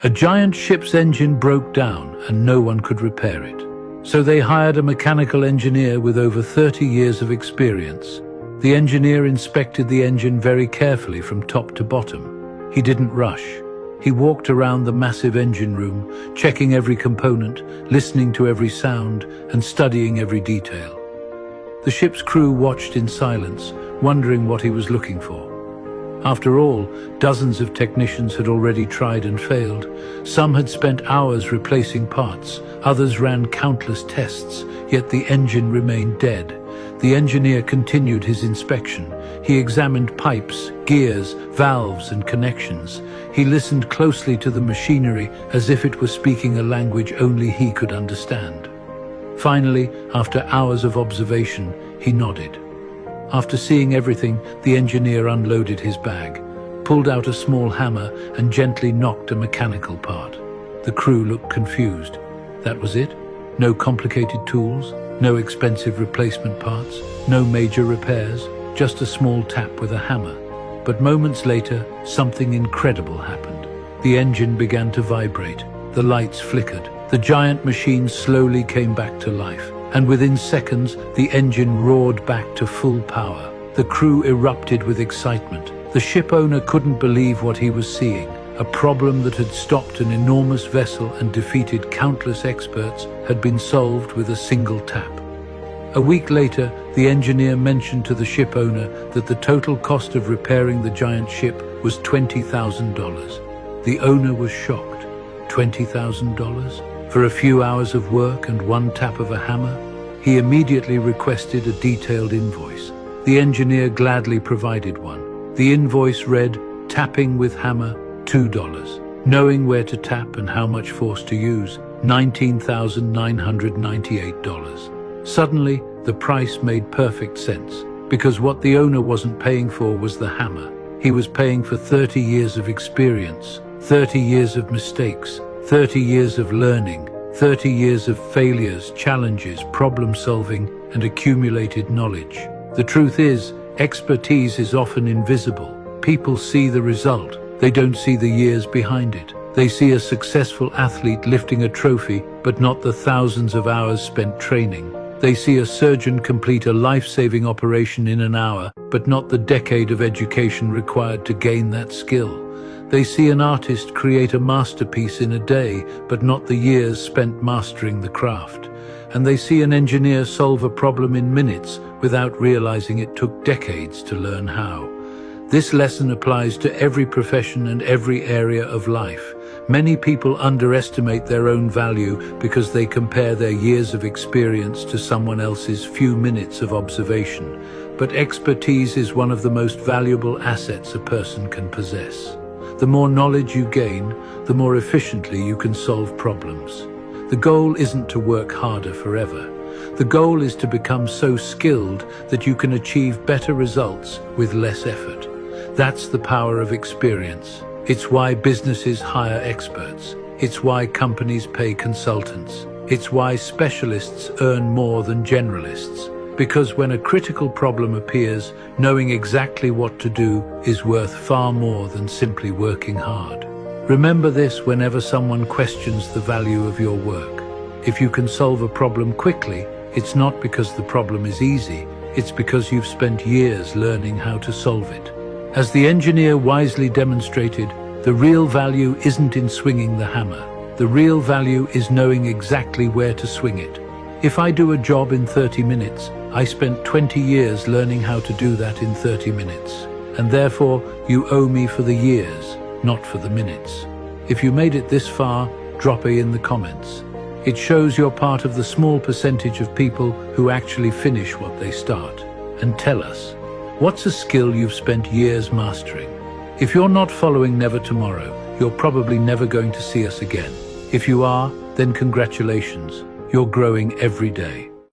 A giant ship's engine broke down and no one could repair it. So they hired a mechanical engineer with over 30 years of experience. The engineer inspected the engine very carefully from top to bottom. He didn't rush. He walked around the massive engine room, checking every component, listening to every sound, and studying every detail. The ship's crew watched in silence, wondering what he was looking for. After all, dozens of technicians had already tried and failed. Some had spent hours replacing parts, others ran countless tests, yet the engine remained dead. The engineer continued his inspection. He examined pipes, gears, valves, and connections. He listened closely to the machinery as if it was speaking a language only he could understand. Finally, after hours of observation, he nodded. After seeing everything, the engineer unloaded his bag, pulled out a small hammer, and gently knocked a mechanical part. The crew looked confused. That was it? No complicated tools? No expensive replacement parts? No major repairs? Just a small tap with a hammer. But moments later, something incredible happened. The engine began to vibrate. The lights flickered. The giant machine slowly came back to life. And within seconds, the engine roared back to full power. The crew erupted with excitement. The ship owner couldn't believe what he was seeing. A problem that had stopped an enormous vessel and defeated countless experts had been solved with a single tap. A week later, the engineer mentioned to the ship owner that the total cost of repairing the giant ship was $20,000. The owner was shocked. $20,000? For a few hours of work and one tap of a hammer? He immediately requested a detailed invoice. The engineer gladly provided one. The invoice read, tapping with hammer, $2. Knowing where to tap and how much force to use, $19,998. Suddenly, the price made perfect sense, because what the owner wasn't paying for was the hammer. He was paying for 30 years of experience, 30 years of mistakes, 30 years of learning, 30 years of failures, challenges, problem-solving, and accumulated knowledge. The truth is, expertise is often invisible. People see the result. They don't see the years behind it. They see a successful athlete lifting a trophy, but not the thousands of hours spent training. They see a surgeon complete a life-saving operation in an hour, but not the decade of education required to gain that skill. They see an artist create a masterpiece in a day, but not the years spent mastering the craft. And they see an engineer solve a problem in minutes without realizing it took decades to learn how. This lesson applies to every profession and every area of life. Many people underestimate their own value because they compare their years of experience to someone else's few minutes of observation. But expertise is one of the most valuable assets a person can possess. The more knowledge you gain, the more efficiently you can solve problems. The goal isn't to work harder forever. The goal is to become so skilled that you can achieve better results with less effort. That's the power of experience. It's why businesses hire experts. It's why companies pay consultants. It's why specialists earn more than generalists. Because when a critical problem appears, knowing exactly what to do is worth far more than simply working hard. Remember this whenever someone questions the value of your work. If you can solve a problem quickly, it's not because the problem is easy, it's because you've spent years learning how to solve it. As the engineer wisely demonstrated, the real value isn't in swinging the hammer. The real value is knowing exactly where to swing it. If I do a job in 30 minutes, I spent 20 years learning how to do that in 30 minutes. And therefore, you owe me for the years, not for the minutes. If you made it this far, drop a in the comments. It shows you're part of the small percentage of people who actually finish what they start. And tell us, what's a skill you've spent years mastering? If you're not following Never Tomorrow, you're probably never going to see us again. If you are, then congratulations. You're growing every day.